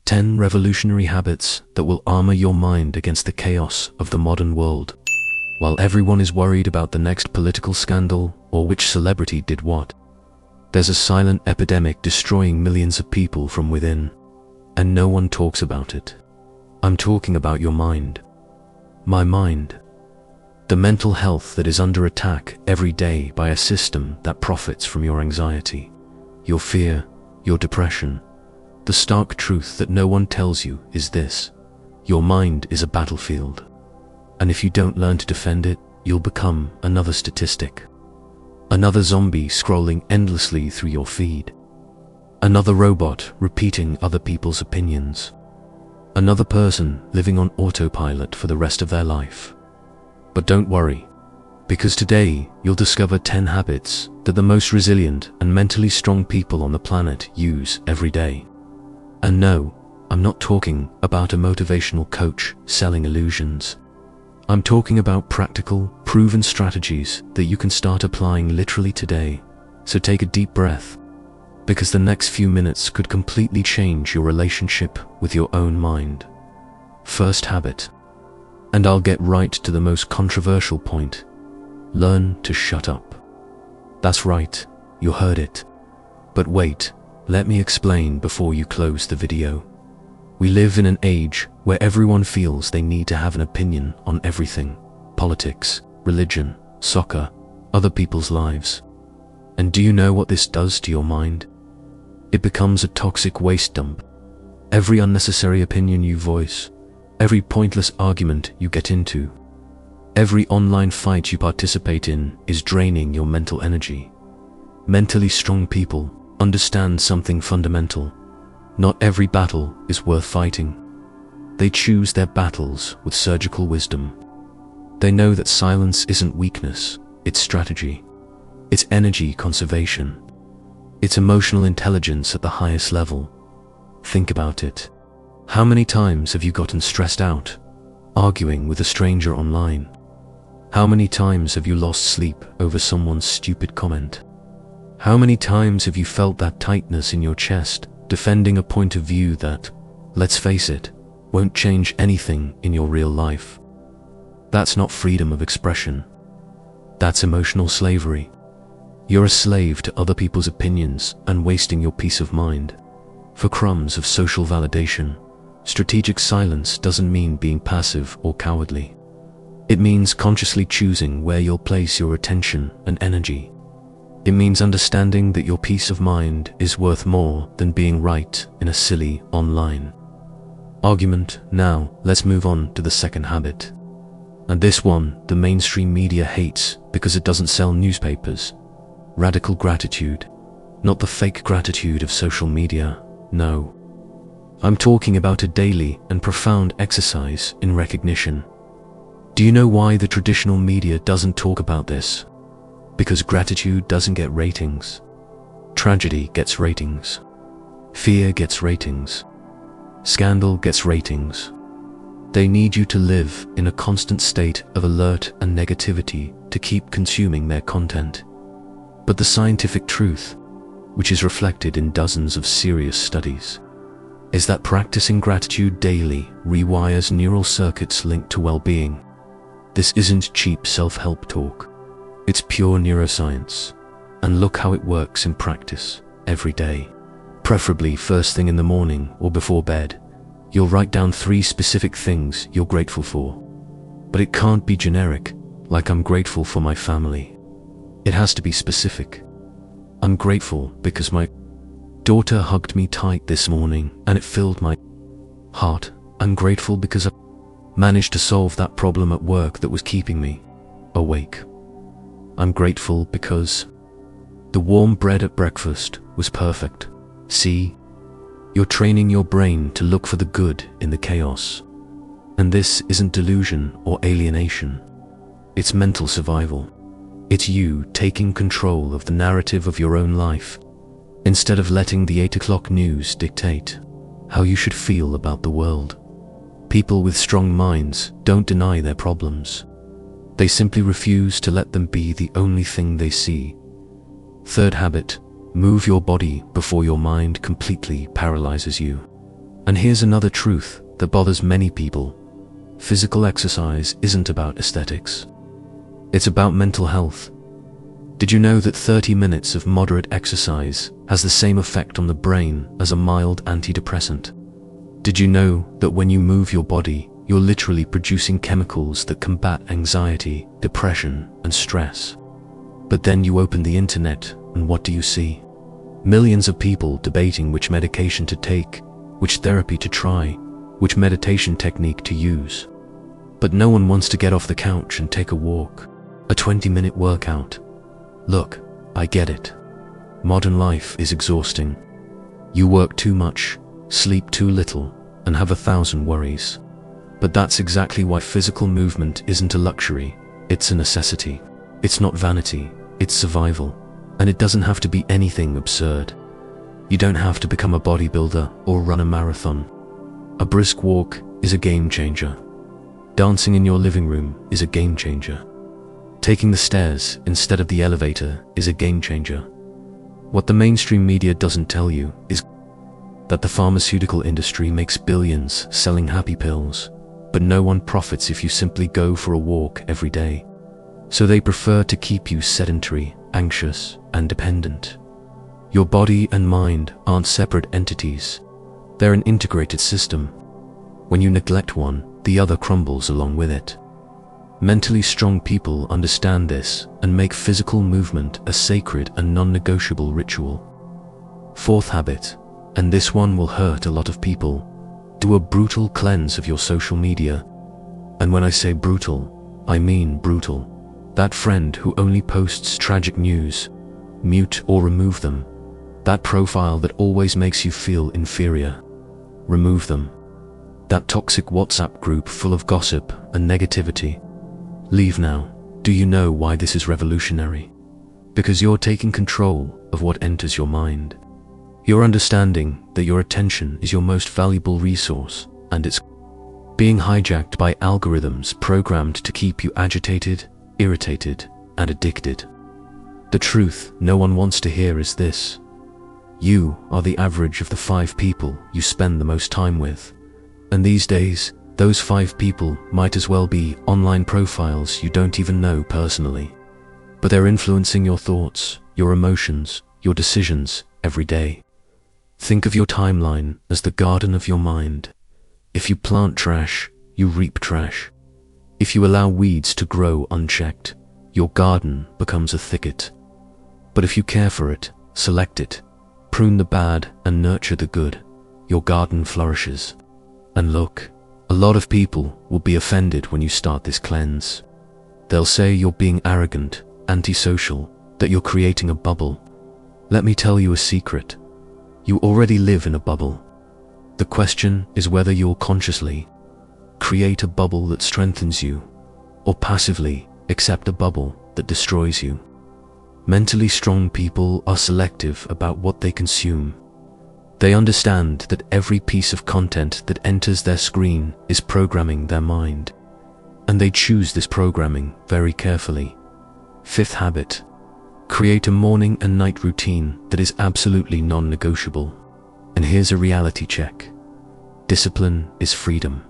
10 revolutionary habits that will armor your mind against the chaos of the modern world. While everyone is worried about the next political scandal or which celebrity did what, there's a silent epidemic destroying millions of people from within, and no one talks about it. I'm talking about your mind. My mind. The mental health that is under attack every day by a system that profits from your anxiety, your fear, your depression. The stark truth that no one tells you is this: your mind is a battlefield. And if you don't learn to defend it, you'll become another statistic. Another zombie scrolling endlessly through your feed. Another robot repeating other people's opinions. Another person living on autopilot for the rest of their life. But don't worry, because today you'll discover 10 habits that the most resilient and mentally strong people on the planet use every day. And no, I'm not talking about a motivational coach selling illusions. I'm talking about practical, proven strategies that you can start applying literally today. So take a deep breath, because the next few minutes could completely change your relationship with your own mind. First habit. And I'll get right to the most controversial point. Learn to shut up. That's right, you heard it. But wait, let me explain before you close the video. We live in an age where everyone feels they need to have an opinion on everything: politics, religion, soccer, other people's lives. And do you know what this does to your mind? It becomes a toxic waste dump. Every unnecessary opinion you voice, every pointless argument you get into, every online fight you participate in is draining your mental energy. Mentally strong people understand something fundamental. Not every battle is worth fighting. They choose their battles with surgical wisdom. They know that silence isn't weakness, it's strategy. It's energy conservation. It's emotional intelligence at the highest level. Think about it. How many times have you gotten stressed out, arguing with a stranger online? How many times have you lost sleep over someone's stupid comment? How many times have you felt that tightness in your chest, defending a point of view that, let's face it, won't change anything in your real life? That's not freedom of expression. That's emotional slavery. You're a slave to other people's opinions and wasting your peace of mind for crumbs of social validation. Strategic silence doesn't mean being passive or cowardly. It means consciously choosing where you'll place your attention and energy. It means understanding that your peace of mind is worth more than being right in a silly online argument. Now, let's move on to the second habit. And this one, the mainstream media hates because it doesn't sell newspapers. Radical gratitude. Not the fake gratitude of social media, no. I'm talking about a daily and profound exercise in recognition. Do you know why the traditional media doesn't talk about this? Because gratitude doesn't get ratings. Tragedy gets ratings. Fear gets ratings. Scandal gets ratings. They need you to live in a constant state of alert and negativity to keep consuming their content. But the scientific truth, which is reflected in dozens of serious studies, is that practicing gratitude daily rewires neural circuits linked to well-being. This isn't cheap self-help talk. It's pure neuroscience. And look how it works in practice every day. Preferably first thing in the morning or before bed. You'll write down 3 specific things you're grateful for. But it can't be generic, like I'm grateful for my family. It has to be specific. I'm grateful because my daughter hugged me tight this morning and it filled my heart. I'm grateful because I managed to solve that problem at work that was keeping me awake. I'm grateful because the warm bread at breakfast was perfect. See, you're training your brain to look for the good in the chaos. And this isn't delusion or alienation. It's mental survival. It's you taking control of the narrative of your own life, instead of letting the 8 o'clock news dictate how you should feel about the world. People with strong minds don't deny their problems. They simply refuse to let them be the only thing they see. Third habit, move your body before your mind completely paralyzes you. And here's another truth that bothers many people. Physical exercise isn't about aesthetics. It's about mental health. Did you know that 30 minutes of moderate exercise has the same effect on the brain as a mild antidepressant? Did you know that when you move your body, you're literally producing chemicals that combat anxiety, depression, and stress? But then you open the internet, and what do you see? Millions of people debating which medication to take, which therapy to try, which meditation technique to use. But no one wants to get off the couch and take a walk, a 20-minute workout. Look, I get it. Modern life is exhausting. You work too much, sleep too little, and have 1,000 worries. But that's exactly why physical movement isn't a luxury, it's a necessity. It's not vanity, it's survival. And it doesn't have to be anything absurd. You don't have to become a bodybuilder or run a marathon. A brisk walk is a game changer. Dancing in your living room is a game changer. Taking the stairs instead of the elevator is a game changer. What the mainstream media doesn't tell you is that the pharmaceutical industry makes billions selling happy pills, but no one profits if you simply go for a walk every day. So they prefer to keep you sedentary, anxious, and dependent. Your body and mind aren't separate entities. They're an integrated system. When you neglect one, the other crumbles along with it. Mentally strong people understand this and make physical movement a sacred and non-negotiable ritual. Fourth habit, and this one will hurt a lot of people, do a brutal cleanse of your social media. And when I say brutal, I mean brutal. That friend who only posts tragic news, mute or remove them. That profile that always makes you feel inferior, remove them. That toxic WhatsApp group full of gossip and negativity, leave now. Do you know why this is revolutionary? Because you're taking control of what enters your mind. You're understanding that your attention is your most valuable resource, and it's being hijacked by algorithms programmed to keep you agitated, irritated, and addicted. The truth no one wants to hear is this: you are the average of the 5 people you spend the most time with. And these days, those 5 people might as well be online profiles you don't even know personally. But they're influencing your thoughts, your emotions, your decisions every day. Think of your timeline as the garden of your mind. If you plant trash, you reap trash. If you allow weeds to grow unchecked, your garden becomes a thicket. But if you care for it, select it, prune the bad and nurture the good, your garden flourishes. And look, a lot of people will be offended when you start this cleanse. They'll say you're being arrogant, antisocial, that you're creating a bubble. Let me tell you a secret. You already live in a bubble. The question is whether you'll consciously create a bubble that strengthens you, or passively accept a bubble that destroys you. Mentally strong people are selective about what they consume. They understand that every piece of content that enters their screen is programming their mind, and they choose this programming very carefully. Fifth habit, create a morning and night routine that is absolutely non-negotiable. And here's a reality check. Discipline is freedom.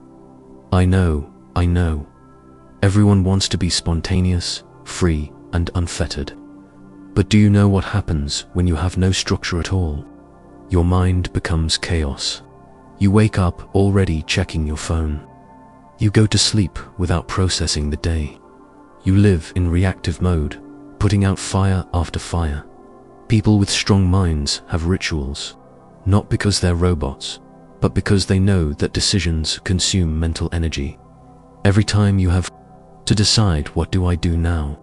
I know. Everyone wants to be spontaneous, free, and unfettered. But do you know what happens when you have no structure at all? Your mind becomes chaos. You wake up already checking your phone. You go to sleep without processing the day. You live in reactive mode, putting out fire after fire. People with strong minds have rituals, not because they're robots, but because they know that decisions consume mental energy. Every time you have to decide, what do I do now?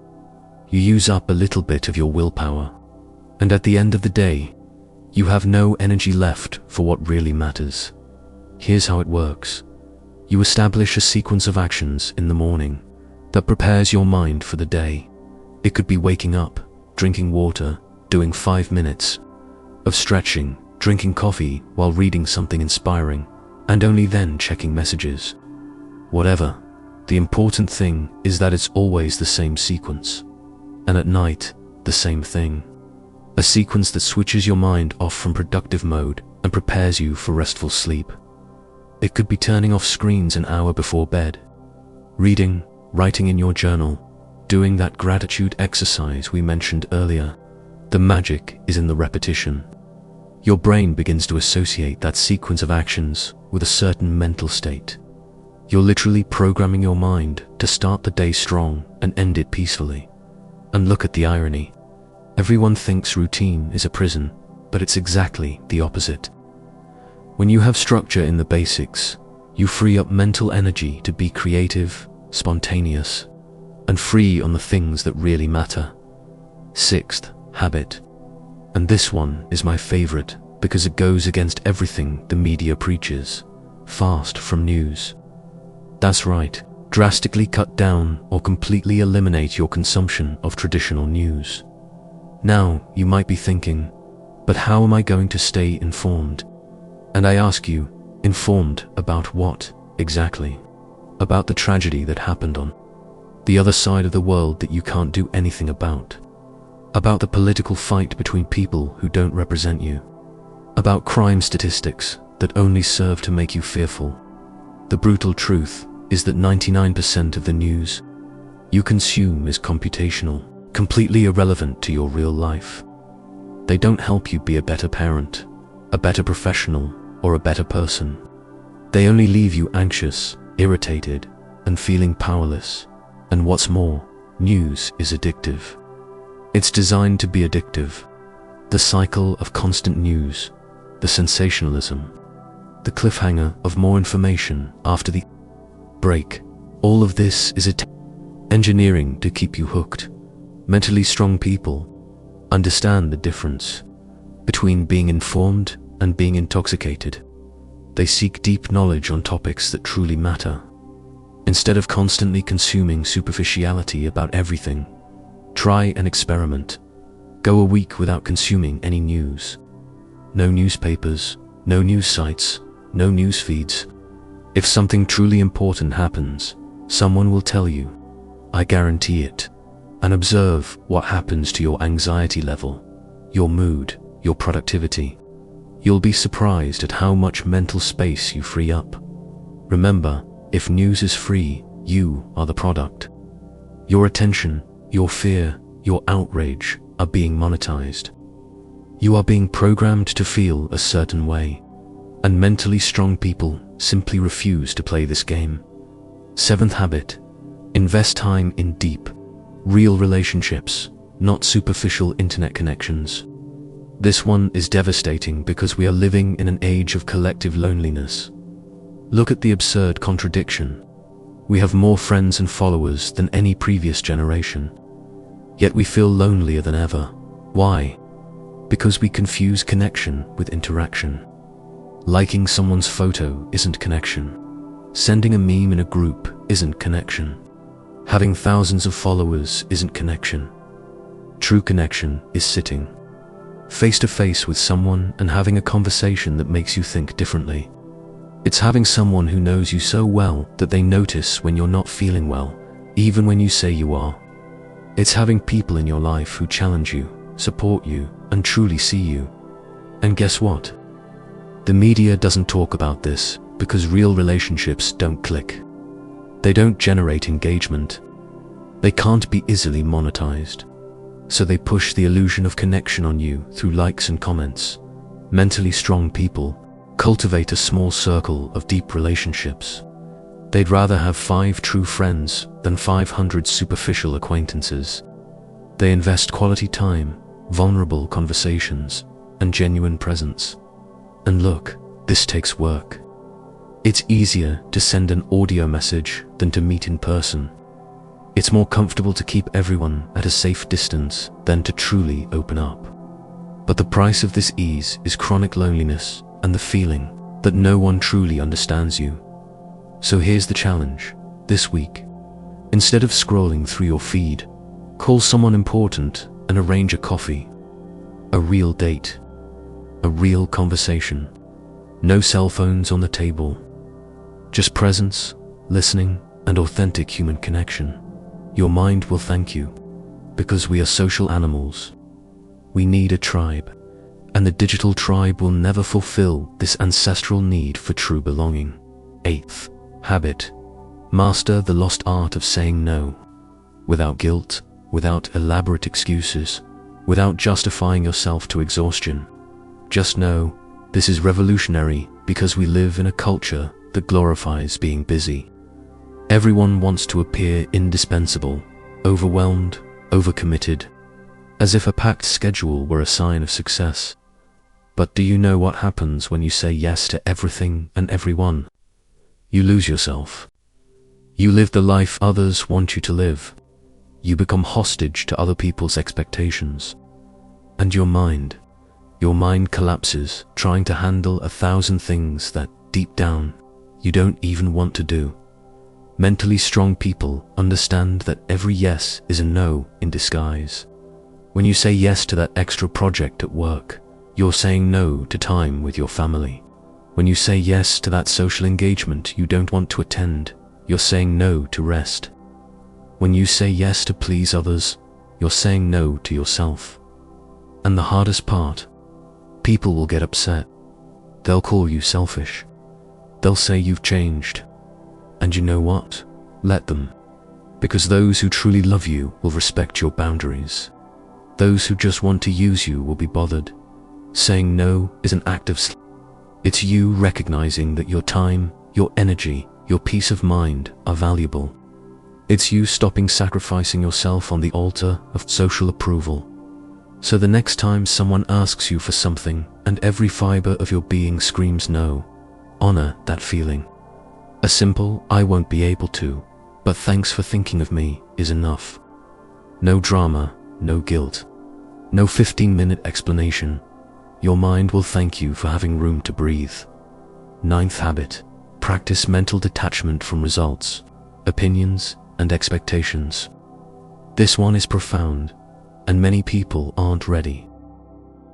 You use up a little bit of your willpower, and at the end of the day, you have no energy left for what really matters. Here's how it works. You establish a sequence of actions in the morning that prepares your mind for the day. It could be waking up, drinking water, doing 5 minutes of stretching, drinking coffee while reading something inspiring, and only then checking messages. Whatever. The important thing is that it's always the same sequence. And at night, the same thing. A sequence that switches your mind off from productive mode and prepares you for restful sleep. It could be turning off screens an hour before bed, reading, writing in your journal, doing that gratitude exercise we mentioned earlier. The magic is in the repetition. Your brain begins to associate that sequence of actions with a certain mental state. You're literally programming your mind to start the day strong and end it peacefully. And look at the irony. Everyone thinks routine is a prison, but it's exactly the opposite. When you have structure in the basics, you free up mental energy to be creative, spontaneous, and free on the things that really matter. Sixth habit. And this one is my favorite because it goes against everything the media preaches. Fast from news. That's right, drastically cut down or completely eliminate your consumption of traditional news. Now, you might be thinking, but how am I going to stay informed? And I ask you, informed about what, exactly? About the tragedy that happened on the other side of the world that you can't do anything about. About the political fight between people who don't represent you. About crime statistics that only serve to make you fearful. The brutal truth is that 99% of the news you consume is computational, completely irrelevant to your real life. They don't help you be a better parent, a better professional, or a better person. They only leave you anxious, irritated, and feeling powerless. And what's more, news is addictive. It's designed to be addictive. The cycle of constant news, the sensationalism, the cliffhanger of more information after the break, all of this is engineering to keep you hooked. Mentally strong people understand the difference between being informed and being intoxicated. They seek deep knowledge on topics that truly matter. Instead of constantly consuming superficiality about everything, try an experiment. Go a week without consuming any news. No newspapers, no news sites, no news feeds. If something truly important happens, someone will tell you. I guarantee it. And observe what happens to your anxiety level, your mood, your productivity. You'll be surprised at how much mental space you free up. Remember, if news is free, you are the product. Your attention, your fear, your outrage are being monetized. You are being programmed to feel a certain way, and mentally strong people simply refuse to play this game. Seventh habit. Invest time in deep, real relationships, not superficial internet connections. This one is devastating because we are living in an age of collective loneliness. Look at the absurd contradiction. We have more friends and followers than any previous generation. Yet we feel lonelier than ever. Why? Because we confuse connection with interaction. Liking someone's photo isn't connection. Sending a meme in a group isn't connection. Having thousands of followers isn't connection. True connection is sitting face to face with someone and having a conversation that makes you think differently. It's having someone who knows you so well that they notice when you're not feeling well, even when you say you are. It's having people in your life who challenge you, support you, and truly see you. And guess what? The media doesn't talk about this because real relationships don't click. They don't generate engagement. They can't be easily monetized. So they push the illusion of connection on you through likes and comments. Mentally strong people cultivate a small circle of deep relationships. They'd rather have 5 true friends than 500 superficial acquaintances. They invest quality time, vulnerable conversations, and genuine presence. And look, this takes work. It's easier to send an audio message than to meet in person. It's more comfortable to keep everyone at a safe distance than to truly open up. But the price of this ease is chronic loneliness and the feeling that no one truly understands you. So here's the challenge. This week, instead of scrolling through your feed, call someone important and arrange a coffee. A real date. A real conversation. No cell phones on the table. Just presence, listening, and authentic human connection. Your mind will thank you, because we are social animals. We need a tribe, and the digital tribe will never fulfill this ancestral need for true belonging. Eighth habit. Master the lost art of saying no. Without guilt, without elaborate excuses, without justifying yourself to exhaustion. Just know, this is revolutionary because we live in a culture that glorifies being busy. Everyone wants to appear indispensable, overwhelmed, overcommitted, as if a packed schedule were a sign of success. But do you know what happens when you say yes to everything and everyone? You lose yourself. You live the life others want you to live. You become hostage to other people's expectations. And your mind collapses trying to handle 1,000 things that, deep down, you don't even want to do. Mentally strong people understand that every yes is a no in disguise. When you say yes to that extra project at work, you're saying no to time with your family. When you say yes to that social engagement you don't want to attend, you're saying no to rest. When you say yes to please others, you're saying no to yourself. And the hardest part, people will get upset. They'll call you selfish. They'll say you've changed. And you know what? Let them. Because those who truly love you will respect your boundaries. Those who just want to use you will be bothered. Saying no is an act of It's you recognizing that your time, your energy, your peace of mind are valuable. It's you stopping sacrificing yourself on the altar of social approval. So the next time someone asks you for something and every fiber of your being screams no, honor that feeling. A simple "I won't be able to, but thanks for thinking of me" is enough. No drama, no guilt, no 15-minute explanation. Your mind will thank you for having room to breathe. Ninth habit. Practice mental detachment from results, opinions, and expectations. This one is profound, and many people aren't ready.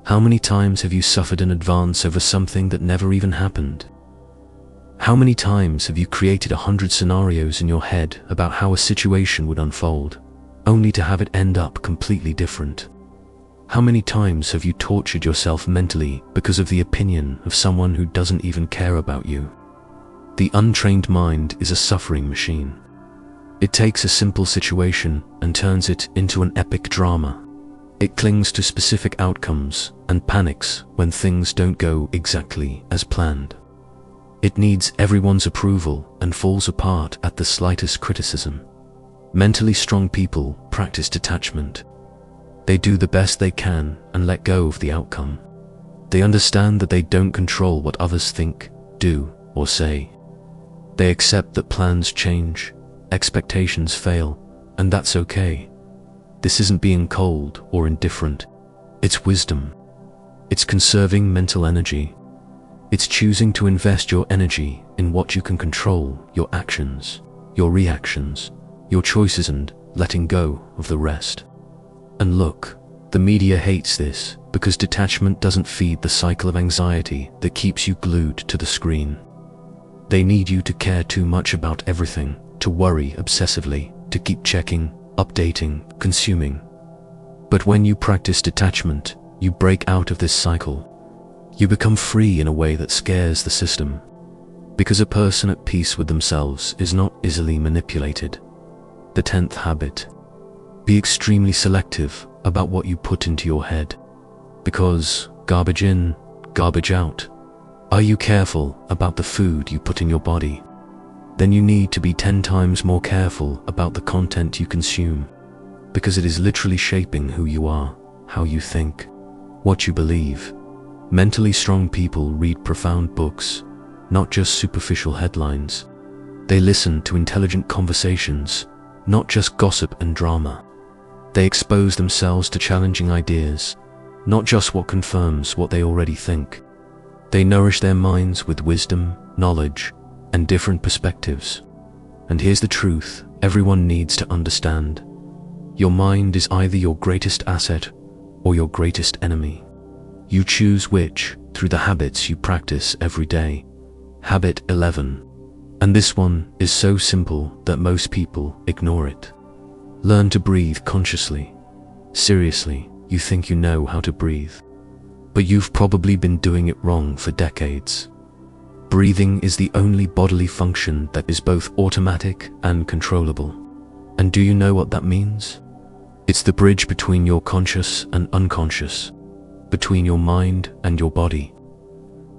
How many times have you suffered in advance over something that never even happened? How many times have you created 100 scenarios in your head about how a situation would unfold, only to have it end up completely different? How many times have you tortured yourself mentally because of the opinion of someone who doesn't even care about you? The untrained mind is a suffering machine. It takes a simple situation and turns it into an epic drama. It clings to specific outcomes and panics when things don't go exactly as planned. It needs everyone's approval and falls apart at the slightest criticism. Mentally strong people practice detachment. They do the best they can and let go of the outcome. They understand that they don't control what others think, do, or say. They accept that plans change, expectations fail, and that's okay. This isn't being cold or indifferent. It's wisdom. It's conserving mental energy. It's choosing to invest your energy in what you can control, your actions, your reactions, your choices, and letting go of the rest. And look, the media hates this because detachment doesn't feed the cycle of anxiety that keeps you glued to the screen. They need you to care too much about everything, to worry obsessively, to keep checking, updating, consuming. But when you practice detachment, you break out of this cycle. You become free in a way that scares the system. Because a person at peace with themselves is not easily manipulated. The 10th habit. Be extremely selective about what you put into your head. Because garbage in, garbage out. Are you careful about the food you put in your body? Then you need to be 10 times more careful about the content you consume. Because it is literally shaping who you are, how you think, what you believe. Mentally strong people read profound books, not just superficial headlines. They listen to intelligent conversations, not just gossip and drama. They expose themselves to challenging ideas, not just what confirms what they already think. They nourish their minds with wisdom, knowledge, and different perspectives. And here's the truth everyone needs to understand. Your mind is either your greatest asset or your greatest enemy. You choose which through the habits you practice every day. Habit 11. And this one is so simple that most people ignore it. Learn to breathe consciously. Seriously, you think you know how to breathe, but you've probably been doing it wrong for decades. Breathing is the only bodily function that is both automatic and controllable. And do you know what that means? It's the bridge between your conscious and unconscious, between your mind and your body,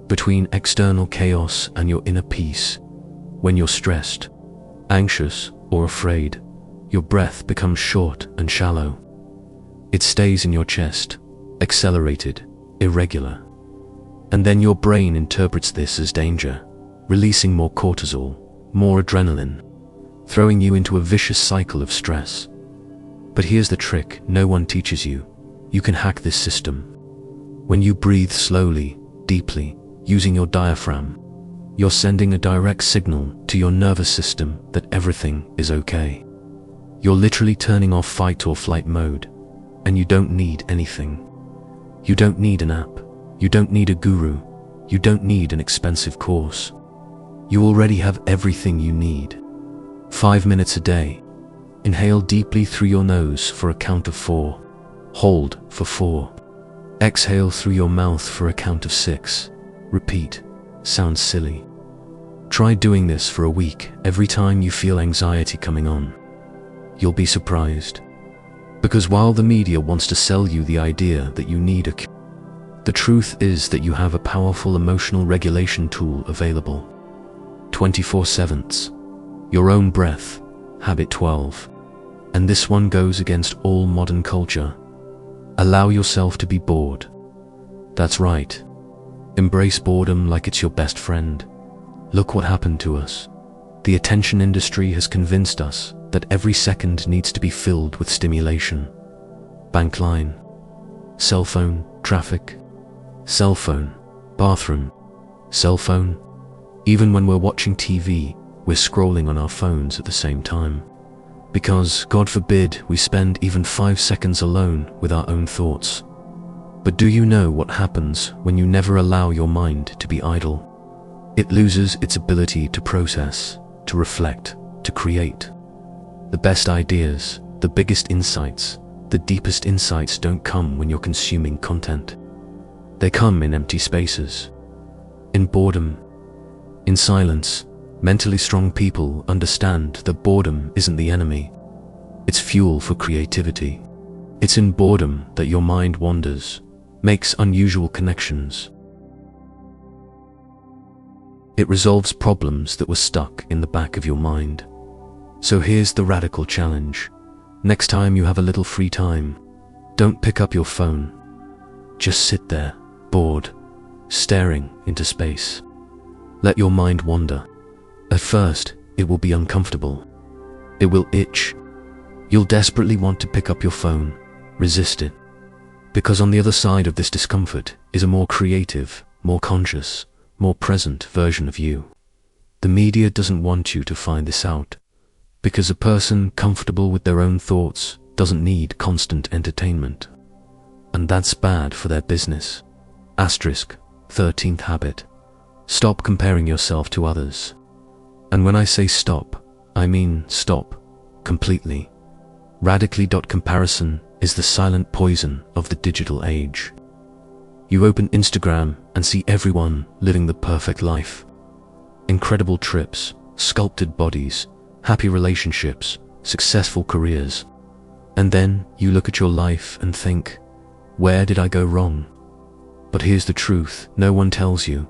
between external chaos and your inner peace. When you're stressed, anxious, or afraid, your breath becomes short and shallow. It stays in your chest, accelerated, irregular. And then your brain interprets this as danger, releasing more cortisol, more adrenaline, throwing you into a vicious cycle of stress. But here's the trick no one teaches you. You can hack this system. When you breathe slowly, deeply, using your diaphragm, you're sending a direct signal to your nervous system that everything is okay. You're literally turning off fight or flight mode, and you don't need anything. You don't need an app. You don't need a guru. You don't need an expensive course. You already have everything you need. 5 minutes a day. Inhale deeply through your nose for a count of 4. Hold for 4. Exhale through your mouth for a count of 6. Repeat. Sounds silly. Try doing this for a week every time you feel anxiety coming on. You'll be surprised. Because while the media wants to sell you the idea that you need a cure, the truth is that you have a powerful emotional regulation tool available. 24/7. Your own breath. Habit 12. And this one goes against all modern culture. Allow yourself to be bored. That's right. Embrace boredom like it's your best friend. Look what happened to us. The attention industry has convinced us that every second needs to be filled with stimulation. Bank line, cell phone, traffic, cell phone, bathroom, cell phone. Even when we're watching TV, we're scrolling on our phones at the same time. Because, God forbid, we spend even 5 seconds alone with our own thoughts. But do you know what happens when you never allow your mind to be idle? It loses its ability to process, to reflect, to create. The best ideas, the biggest insights, the deepest insights don't come when you're consuming content. They come in empty spaces, in boredom, in silence. Mentally strong people understand that boredom isn't the enemy. It's fuel for creativity. It's in boredom that your mind wanders, makes unusual connections. It resolves problems that were stuck in the back of your mind. So here's the radical challenge. Next time you have a little free time, don't pick up your phone. Just sit there, bored, staring into space. Let your mind wander. At first, it will be uncomfortable. It will itch. You'll desperately want to pick up your phone, resist it. Because on the other side of this discomfort is a more creative, more conscious, more present version of you. The media doesn't want you to find this out, because a person comfortable with their own thoughts doesn't need constant entertainment. And that's bad for their business. Asterisk, 13th habit. Stop comparing yourself to others. And when I say stop, I mean stop, completely. Radically. Comparison is the silent poison of the digital age. You open Instagram and see everyone living the perfect life. Incredible trips, sculpted bodies, happy relationships, successful careers. And then you look at your life and think, where did I go wrong? But here's the truth no one tells you.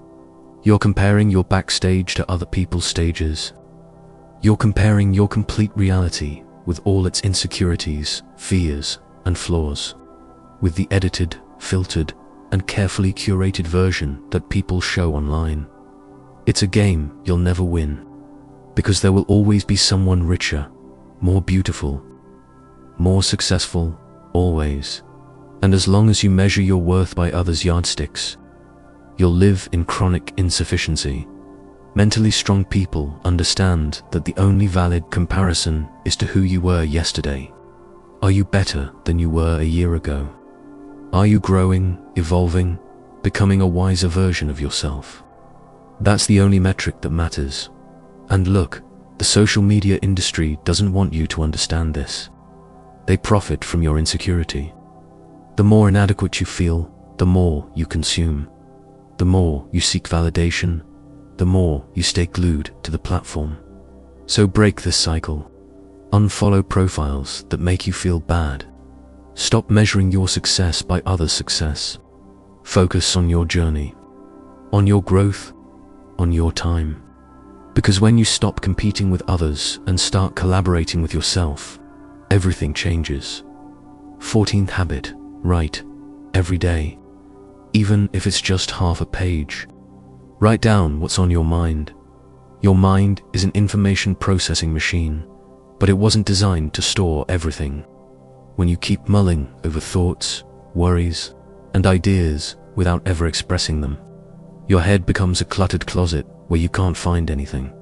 You're comparing your backstage to other people's stages. You're comparing your complete reality with all its insecurities, fears, and flaws, with the edited, filtered, and carefully curated version that people show online. It's a game you'll never win, because there will always be someone richer, more beautiful, more successful, always. And as long as you measure your worth by others' yardsticks, you'll live in chronic insufficiency. Mentally strong people understand that the only valid comparison is to who you were yesterday. Are you better than you were a year ago? Are you growing, evolving, becoming a wiser version of yourself? That's the only metric that matters. And look, the social media industry doesn't want you to understand this. They profit from your insecurity. The more inadequate you feel, the more you consume. The more you seek validation, the more you stay glued to the platform. So break this cycle. Unfollow profiles that make you feel bad. Stop measuring your success by others' success. Focus on your journey, on your growth, on your time. Because when you stop competing with others and start collaborating with yourself, everything changes. 14th habit, write every day. Even if it's just half a page. Write down what's on your mind. Your mind is an information processing machine, but it wasn't designed to store everything. When you keep mulling over thoughts, worries, and ideas without ever expressing them, your head becomes a cluttered closet where you can't find anything.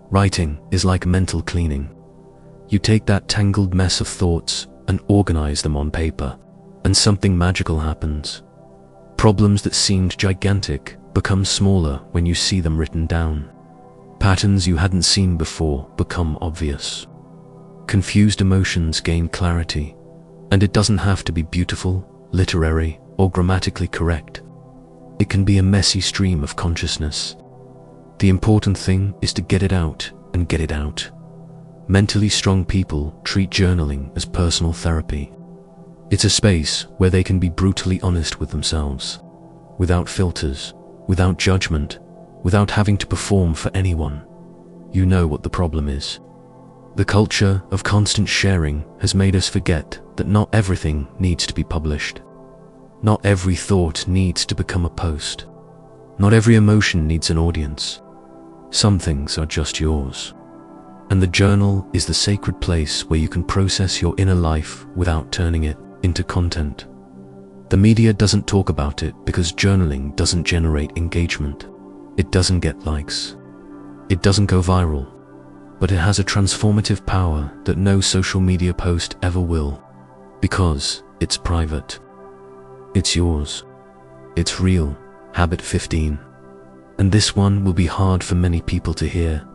Writing is like mental cleaning. You take that tangled mess of thoughts and organize them on paper, and something magical happens. Problems that seemed gigantic become smaller when you see them written down. Patterns you hadn't seen before become obvious. Confused emotions gain clarity, and it doesn't have to be beautiful, literary, or grammatically correct. It can be a messy stream of consciousness. The important thing is to get it out and get it out. Mentally strong people treat journaling as personal therapy. It's a space where they can be brutally honest with themselves, without filters, without judgment, without having to perform for anyone. You know what the problem is. The culture of constant sharing has made us forget that not everything needs to be published. Not every thought needs to become a post. Not every emotion needs an audience. Some things are just yours. And the journal is the sacred place where you can process your inner life without turning it into content. The media doesn't talk about it because journaling doesn't generate engagement. It doesn't get likes. It doesn't go viral. But it has a transformative power that no social media post ever will. Because it's private. It's yours. It's real. Habit 15. And this one will be hard for many people to hear.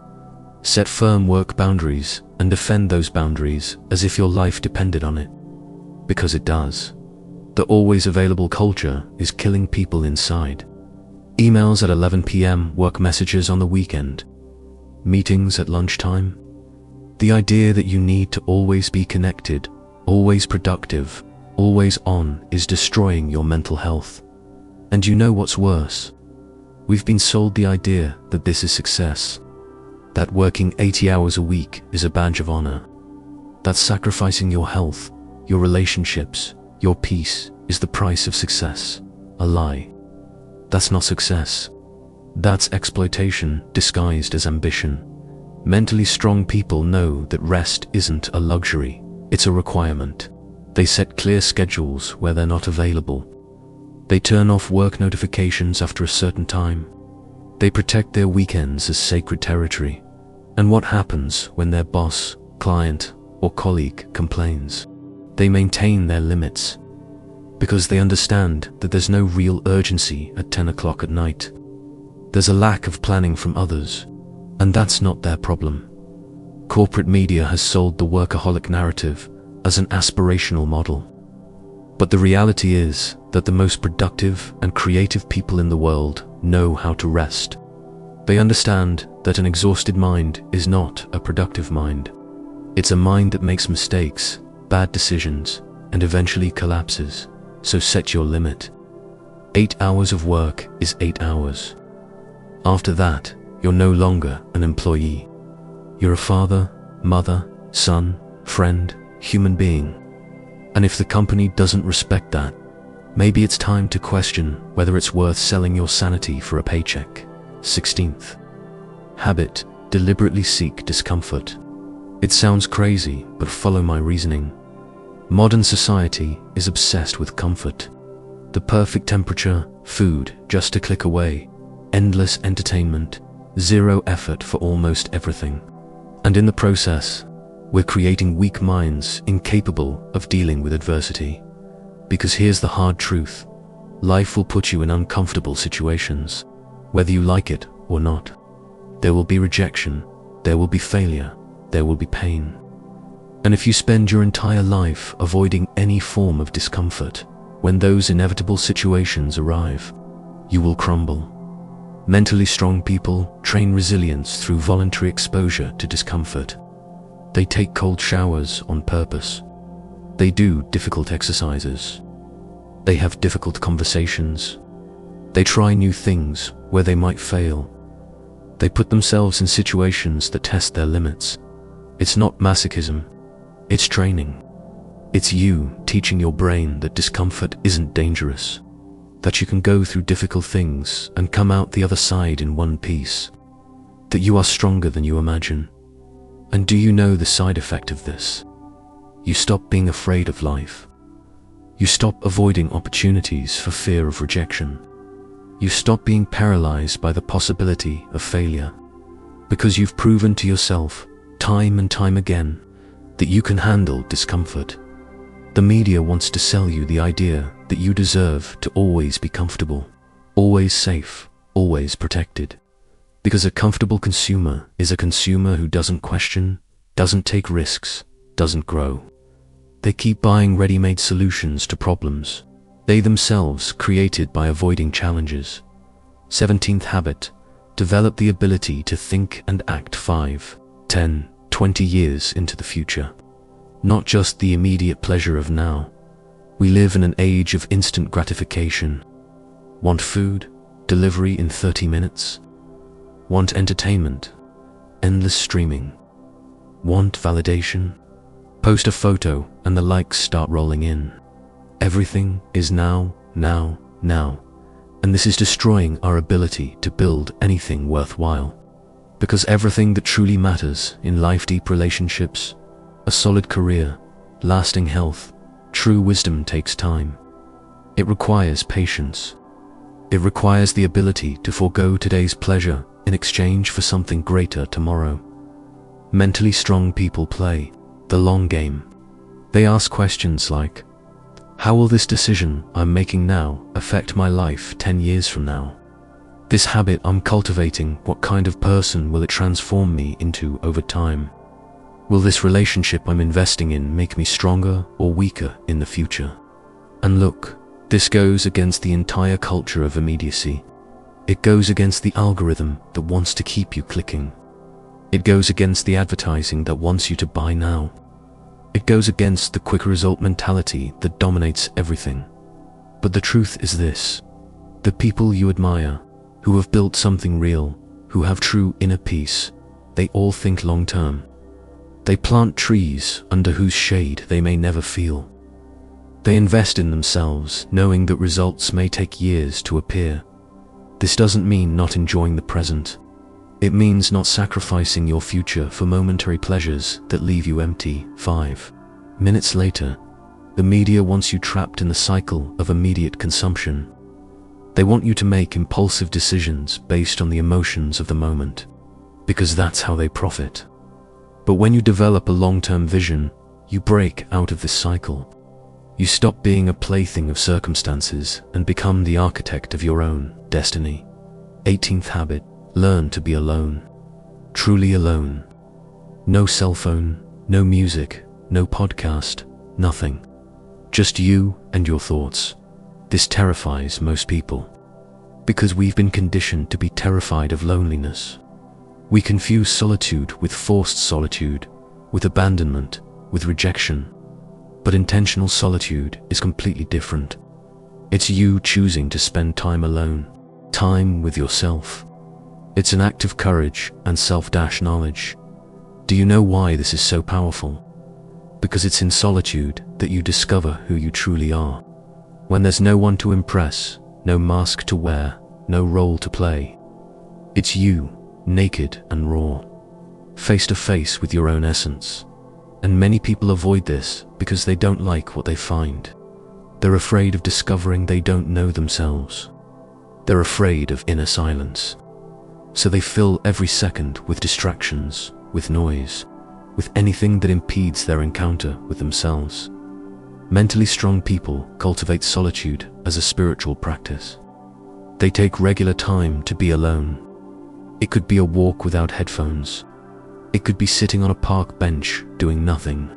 Set firm work boundaries and defend those boundaries as if your life depended on it. Because it does. The always available culture is killing people inside. Emails at 11 p.m., work messages on the weekend, meetings at lunchtime. The idea that you need to always be connected, always productive, always on is destroying your mental health. And you know what's worse? We've been sold the idea that this is success. That working 80 hours a week is a badge of honor. That sacrificing your health, your relationships, your peace is the price of success. A lie. That's not success. That's exploitation disguised as ambition. Mentally strong people know that rest isn't a luxury, it's a requirement. They set clear schedules where they're not available. They turn off work notifications after a certain time. They protect their weekends as sacred territory. And what happens when their boss, client, or colleague complains? They maintain their limits. Because they understand that there's no real urgency at 10 o'clock at night. There's a lack of planning from others, and that's not their problem. Corporate media has sold the workaholic narrative as an aspirational model. But the reality is that the most productive and creative people in the world know how to rest. They understand that an exhausted mind is not a productive mind. It's a mind that makes mistakes, bad decisions, and eventually collapses. So set your limit. 8 hours of work is 8 hours. After that, you're no longer an employee. You're a father, mother, son, friend, human being. And if the company doesn't respect that, maybe it's time to question whether it's worth selling your sanity for a paycheck. 16th habit, deliberately seek discomfort. It sounds crazy, but follow my reasoning. Modern society is obsessed with comfort. The perfect temperature, food just a click away, endless entertainment, zero effort for almost everything. And in the process, we're creating weak minds incapable of dealing with adversity. Because here's the hard truth. Life will put you in uncomfortable situations, whether you like it or not. There will be rejection, there will be failure, there will be pain. And if you spend your entire life avoiding any form of discomfort, when those inevitable situations arrive, you will crumble. Mentally strong people train resilience through voluntary exposure to discomfort. They take cold showers on purpose. They do difficult exercises. They have difficult conversations. They try new things where they might fail. They put themselves in situations that test their limits. It's not masochism, it's training. It's you teaching your brain that discomfort isn't dangerous, that you can go through difficult things and come out the other side in one piece, that you are stronger than you imagine. And do you know the side effect of this? You stop being afraid of life. You stop avoiding opportunities for fear of rejection. You stop being paralyzed by the possibility of failure, because you've proven to yourself, time and time again, that you can handle discomfort. The media wants to sell you the idea that you deserve to always be comfortable, always safe, always protected. Because a comfortable consumer is a consumer who doesn't question, doesn't take risks, doesn't grow. They keep buying ready-made solutions to problems they themselves created by avoiding challenges. 17th habit: develop the ability to think and act 5, 10, 20 years into the future. Not just the immediate pleasure of now. We live in an age of instant gratification. Want food? Delivery in 30 minutes? Want entertainment? Endless streaming. Want validation? Post a photo and the likes start rolling in. Everything is now, now, now. And this is destroying our ability to build anything worthwhile. Because everything that truly matters in life, deep relationships, a solid career, lasting health, true wisdom, takes time. It requires patience. It requires the ability to forego today's pleasure in exchange for something greater tomorrow. Mentally strong people play the long game. They ask questions like, how will this decision I'm making now affect my life 10 years from now? This habit I'm cultivating, what kind of person will it transform me into over time? Will this relationship I'm investing in make me stronger or weaker in the future? And look, this goes against the entire culture of immediacy. It goes against the algorithm that wants to keep you clicking. It goes against the advertising that wants you to buy now. It goes against the quick result mentality that dominates everything. But the truth is this: the people you admire, who have built something real, who have true inner peace, they all think long term. They plant trees under whose shade they may never feel. They invest in themselves, knowing that results may take years to appear. This doesn't mean not enjoying the present. It means not sacrificing your future for momentary pleasures that leave you empty. 5 minutes later, the media wants you trapped in the cycle of immediate consumption. They want you to make impulsive decisions based on the emotions of the moment, because that's how they profit. But when you develop a long-term vision, you break out of this cycle. You stop being a plaything of circumstances and become the architect of your own destiny. 18th habit: learn to be alone. Truly alone. No cell phone, no music, no podcast, nothing. Just you and your thoughts. This terrifies most people, because we've been conditioned to be terrified of loneliness. We confuse solitude with forced solitude, with abandonment, with rejection. But intentional solitude is completely different. It's you choosing to spend time alone, time with yourself. It's an act of courage and self-knowledge. Do you know why this is so powerful? Because it's in solitude that you discover who you truly are. When there's no one to impress, no mask to wear, no role to play. It's you, naked and raw, face to face with your own essence. And many people avoid this because they don't like what they find. They're afraid of discovering they don't know themselves. They're afraid of inner silence. So they fill every second with distractions, with noise, with anything that impedes their encounter with themselves. Mentally strong people cultivate solitude as a spiritual practice. They take regular time to be alone. It could be a walk without headphones. It could be sitting on a park bench doing nothing.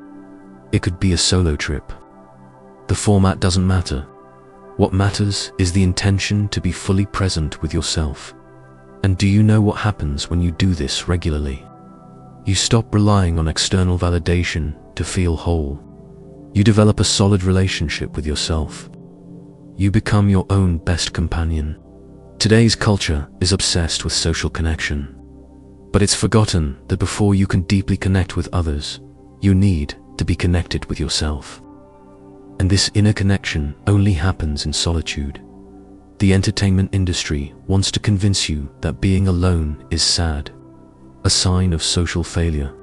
It could be a solo trip. The format doesn't matter. What matters is the intention to be fully present with yourself. And do you know what happens when you do this regularly? You stop relying on external validation to feel whole. You develop a solid relationship with yourself. You become your own best companion. Today's culture is obsessed with social connection. But it's forgotten that before you can deeply connect with others, you need to be connected with yourself. And this inner connection only happens in solitude. The entertainment industry wants to convince you that being alone is sad, a sign of social failure.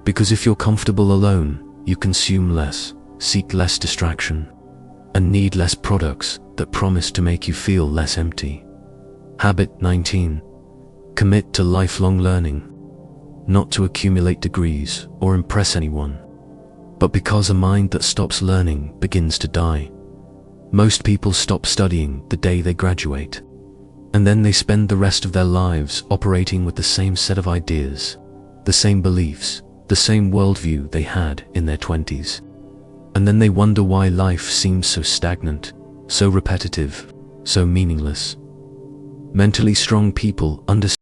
Because if you're comfortable alone, you consume less, seek less distraction, and need less products that promise to make you feel less empty. Habit 19. Commit to lifelong learning, not to accumulate degrees or impress anyone, but because a mind that stops learning begins to die. Most people stop studying the day they graduate, and then they spend the rest of their lives operating with the same set of ideas, the same beliefs, the same worldview they had in their 20s. And then they wonder why life seems so stagnant, so repetitive, so meaningless. Mentally strong people understand